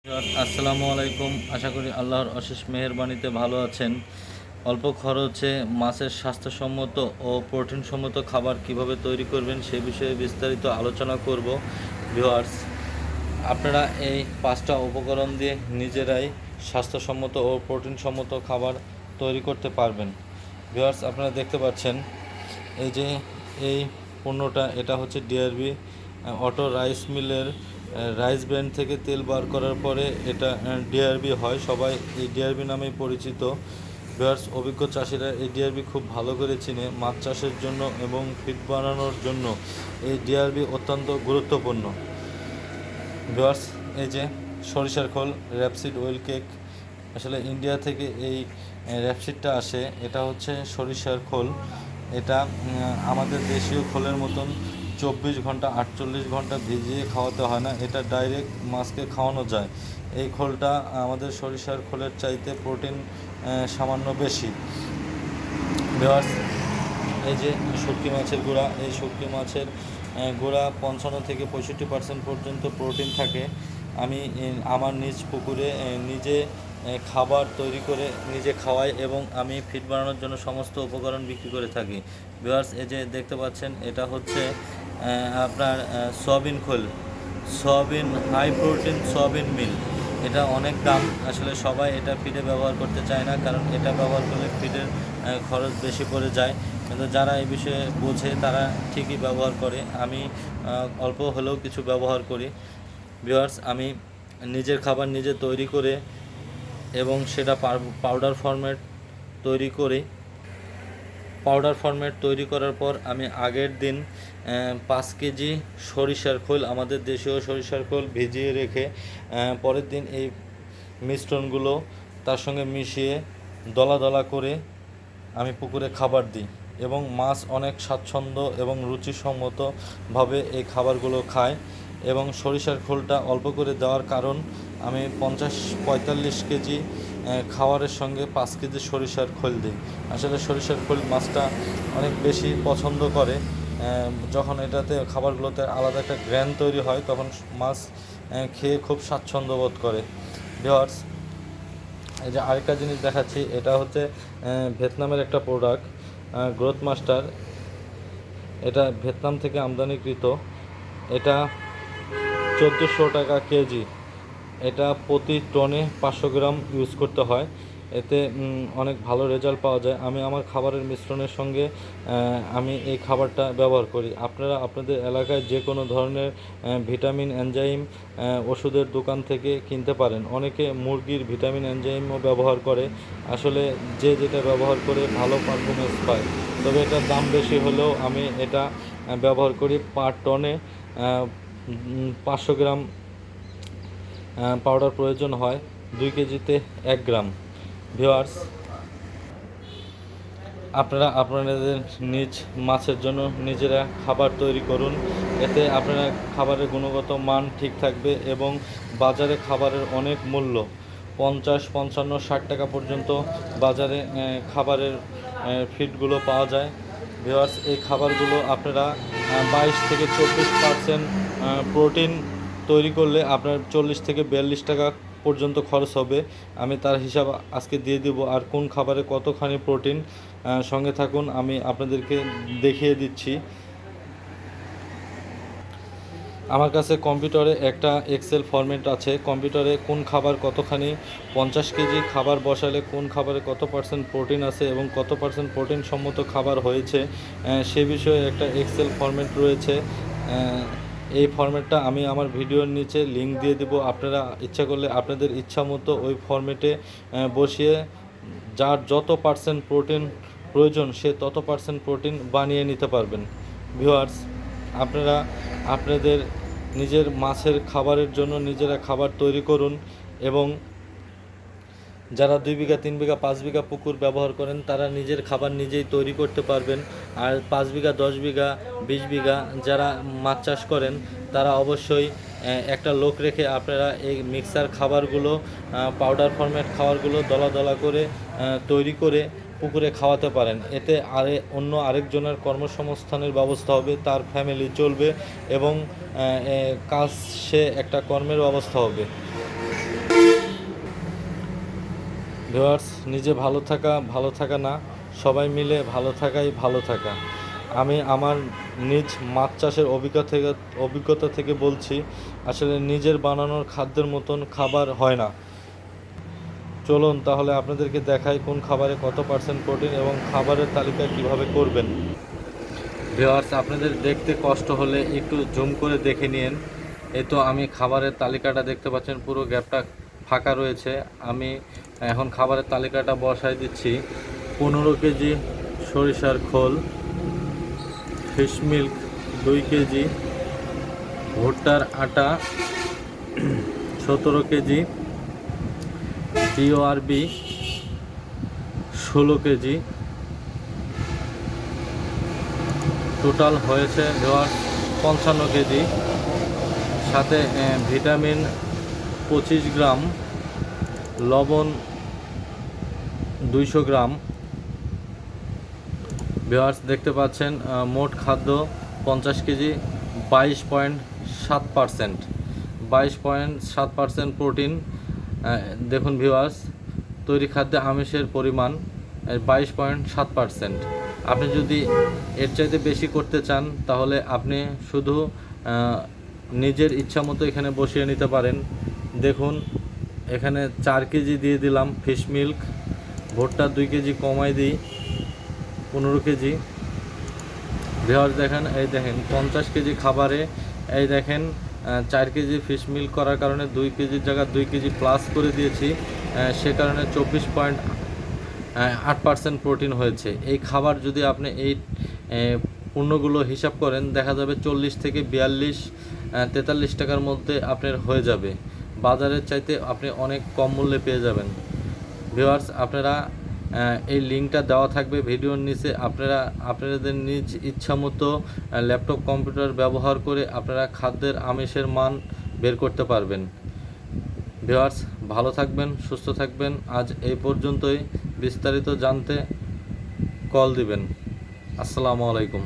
আসসালামু আলাইকুম। আশা করি আল্লাহর অশেষ মেহেরবানিতে ভালো আছেন। অল্প খরচে মাছের স্বাস্থ্যসম্মত ও প্রোটিনসম্মত খাবার কিভাবে তৈরি করবেন সে বিষয়ে বিস্তারিত আলোচনা করব। ভিউয়ার্স, আপনারা এই 5টা উপকরণ দিয়ে নিজেরাই স্বাস্থ্যসম্মত ও প্রোটিনসম্মত খাবার তৈরি করতে পারবেন। ভিউয়ার্স, আপনারা দেখতে পাচ্ছেন এই যে এই পণ্যটা, এটা হচ্ছে ডিআরবি অটো রাইস মিলের রাইস ব্র্যান্ড থেকে তেল বার করার পরে এটা ডিআরবি হয়। সবাই এই ডিআরবি নামেই পরিচিত। ভিউয়ার্স, অভিজ্ঞ চাষিরা এই ডিআরবি খুব ভালো করে চিনে। মাছ চাষের জন্য এবং ফিড বানানোর জন্য এই ডিআরবি অত্যন্ত গুরুত্বপূর্ণ। ভিউয়ার্স, এই যে সরিষার খোল, র্যাপসিড ওয়েল কেক, আসলে ইন্ডিয়া থেকে এই র্যাপসিডটা আসে। এটা হচ্ছে সরিষার খোল। এটা আমাদের দেশীয় খোলের মতন 24 ঘন্টা 48 ঘন্টা ভিজিয়ে খাওয়াতে হয় না, এটা ডাইরেক্ট মাছকে খাওয়ানো যায়। এই খোলটা আমাদের সরিষার খোলের চাইতে প্রোটিন সামান্য বেশি। ভিউয়ার্স, এই যে শুটকি মাছের গুঁড়া, এই শুটকি মাছের গুঁড়া 55 থেকে 65% পর্যন্ত প্রোটিন থাকে। আমি আমার নিজ পুকুরে নিজে খাবার তৈরি করে নিজে খাওয়াই এবং আমি ফিড বানানোর জন্য সমস্ত উপকরণ বিক্রি করে থাকি। ভিউয়ার্স, এই যে দেখতে পাচ্ছেন, এটা হচ্ছে আপনার সয়াবিন খোল, soybean high protein soybean meal. এটা অনেক দাম, আসলে সবাই এটা ফিডে ব্যবহার করতে চায় না, কারণ এটা ব্যবহার করলে ফিডের খরচ বেশি পড়ে যায়। কিন্তু যারা এই বিষয়ে বোঝে তারা ঠিকই ব্যবহার করে। আমি অল্প হলেও কিছু ব্যবহার করি। ভিউয়ার্স, আমি নিজের খাবার নিজে তৈরি করে এবং সেটা পাউডার ফরম্যাট তৈরি করি। পাউডার ফরম্যাট তৈরি করার পর আমি আগের দিন 5 কেজি সরিষার খোল, আমাদের দেশীয় সরিষার খোল ভিজিয়ে রেখে পরের দিন এই মিশ্রণগুলো তার সঙ্গে মিশিয়ে দলা দলা করে আমি পুকুরে খাবার দিই এবং মাছ অনেক স্বাচ্ছন্দ্য এবং রুচিসম্মতভাবে এই খাবারগুলো খায়। এবং সরিষার খোলটা অল্প করে দেওয়ার কারণ, আমি 50-45 কেজি খাবারের সঙ্গে 5 কেজি সরিষার খোল দিই। আসলে সরিষার খোল মাছটা অনেক বেশি পছন্দ করে। যখন এটাতে খাবারগুলোতে আলাদা একটা গ্র্যান তৈরি হয়, তখন মাছ খেয়ে খুব স্বাচ্ছন্দ্য বোধ করে। ভিউয়ার্স, এই যে আরেকটা জিনিস দেখাচ্ছি, এটা হচ্ছে ভিয়েতনামের একটা প্রোডাক্ট, গ্রোথ মাস্টার। এটা ভিয়েতনাম থেকে আমদানিকৃত। এটা 1400 টাকা কেজি। এটা প্রতি টনে 500 গ্রাম ইউজ করতে হয়। এতে অনেক ভালো রেজাল্ট পাওয়া যায়। আমি আমার খাবারের মিশ্রণের সঙ্গে আমি এই খাবারটা ব্যবহার করি। আপনারা আপনাদের এলাকায় যে কোনো ধরনের ভিটামিন এনজাইম ওষুধের দোকান থেকে কিনতে পারেন। অনেকে মুরগির ভিটামিন এনজাইমও ব্যবহার করে। আসলে যে যেটা ব্যবহার করে ভালো পারফরমেন্স পায়, তবে এটার দাম বেশি হলেও আমি এটা ব্যবহার করি। পার টনে 500 গ্রাম পাউডার প্রয়োজন হয়, 2 কেজিতে 1 গ্রাম। ভিউয়ার্স, আপনারা আপনাদের নিজ মাছের জন্য নিজেরা খাবার তৈরি করুন। এতে আপনারা খাবারের গুণগত মান ঠিক থাকবে এবং বাজারে খাবারের অনেক মূল্য, 50, 55, 60 টাকা পর্যন্ত বাজারে খাবারের ফিডগুলো পাওয়া যায়। ভিউয়ার্স, এই খাবারগুলো আপনারা 22 থেকে 24% প্রোটিন তৈরি করলে আপনার 40 থেকে 42 টাকা পর্যন্ত খরচ হবে। আমি তার হিসাব আজকে দিয়ে দেব, আর কোন খাবারে কতখানি প্রোটিন। সঙ্গে থাকুন, আমি আপনাদেরকে দেখিয়ে দিচ্ছি। আমার কাছে কম্পিউটারে একটা এক্সেল ফরম্যাট আছে। কম্পিউটারে কোন খাবার কতখানি, 50 কেজি খাবার বসালে কোন খাবারে কত পার্সেন্ট প্রোটিন আছে এবং কত পার্সেন্ট প্রোটিন সম্মত খাবার হয়েছে, সে বিষয়ে একটা এক্সেল ফরম্যাট রয়েছে। এই ফরম্যাটটা আমি আমার ভিডিওর নিচে লিঙ্ক দিয়ে দেবো। আপনারা ইচ্ছা করলে আপনাদের ইচ্ছা মতো ওই ফরম্যাটে বসিয়ে যার যত পার্সেন্ট প্রোটিন প্রয়োজন সে তত পার্সেন্ট প্রোটিন বানিয়ে নিতে পারবেন। ভিউয়ার্স, আপনারা আপনাদের নিজের মাছের খাবারের জন্য নিজেরা খাবার তৈরি করুন এবং যারা 2 বিঘা 3 বিঘা 5 বিঘা পুকুর ব্যবহার করেন তারা নিজের খাবার নিজেই তৈরি করতে পারবেন। আর 5 বিঘা 10 বিঘা 20 বিঘা যারা মাছ চাষ করেন তারা অবশ্যই একটা লোক রেখে আপনারা এই মিক্সার খাবারগুলো, পাউডার ফরম্যাট খাবারগুলো দলা দলা করে তৈরি করে পুকুরে খাওয়াতে পারেন। এতে অন্য আরেকজনের কর্মসংস্থানের ব্যবস্থা হবে, তার ফ্যামিলি চলবে এবং কাজ সে একটা কর্মের ব্যবস্থা হবে। ভিউয়ার্স, নিজে ভালো থাকা না, সবাই মিলে ভালো থাকাই ভালো থাকা। আমি আমার নিজ মাছ চাষের অভিজ্ঞতা থেকে বলছি, আসলে নিজের বানানোর খাদ্যের মতন খাবার হয় না। চলুন তাহলে আপনাদেরকে দেখাই কোন খাবারে কত পার্সেন্ট প্রোটিন এবং খাবারের তালিকা কিভাবে করবেন। ভিউয়ার্স, আপনাদের দেখতে কষ্ট হলে একটু জুম করে দেখে নিন। এই তো আমি খাবারের তালিকাটা দেখতে পাচ্ছেন, পুরো গ্যাপটা ফাঁকা রয়েছে। আমি এখন খাবারের তালিকাটা বসাই দিচ্ছি। 15 কেজি সরিষার খোল, ফিশ মিল্ক 2 কেজি, ভুট্টার আটা 17 কেজি, ডিওআরবি 16 কেজি, টোটাল হয়েছে ভিউয়ার্স 55 কেজি। সাথে ভিটামিন 25 গ্রাম, লবণ 200 গ্রাম। ভিউয়ার্স দেখতে পাচ্ছেন মোট খাদ্য 50 কেজি, 22.7%, 22.7% প্রোটিন। দেখুন ভিউয়ার্স, তৈরি খাদ্যে আমিষের পরিমাণ 22.7%। আপনি যদি এর চাইতে বেশি করতে চান তাহলে আপনি শুধু নিজের ইচ্ছা মতো এখানে বসিয়ে নিতে পারেন। দেখুন এখানে 4 কেজি দিয়ে দিলাম ফিশ মিল্ক, ভুট্টা 2 কেজি কমাই দিই 15 কেজি। ভিউয়ার্স দেখেন, এই দেখেন 50 কেজি খাবারে এই দেখেন 4 কেজি ফিশ মিল্ক করার কারণে 2 কেজির জায়গা 2 কেজি প্লাস করে দিয়েছি, সে কারণে 24.8% প্রোটিন হয়েছে। এই খাবার যদি আপনি এই পণ্যগুলো হিসাব করেন দেখা যাবে 40 থেকে 42-43 টাকার মধ্যে আপনার হয়ে যাবে। বাজারের চাইতে আপনি অনেক কম মূল্যে পেয়ে যাবেন। ভিউয়ার্স, আপনারা এই লিঙ্কটা দেওয়া থাকবে ভিডিওর নিচে। আপনারা আপনাদের নিজ ইচ্ছা মতো ল্যাপটপ কম্পিউটার ব্যবহার করে আপনারা খাদ্যের আমিষের মান বের করতে পারবেন। ভিউয়ার্স, ভালো থাকবেন, সুস্থ থাকবেন। আজ এই পর্যন্তই। বিস্তারিত জানতে কল দিবেন। আসসালামু আলাইকুম।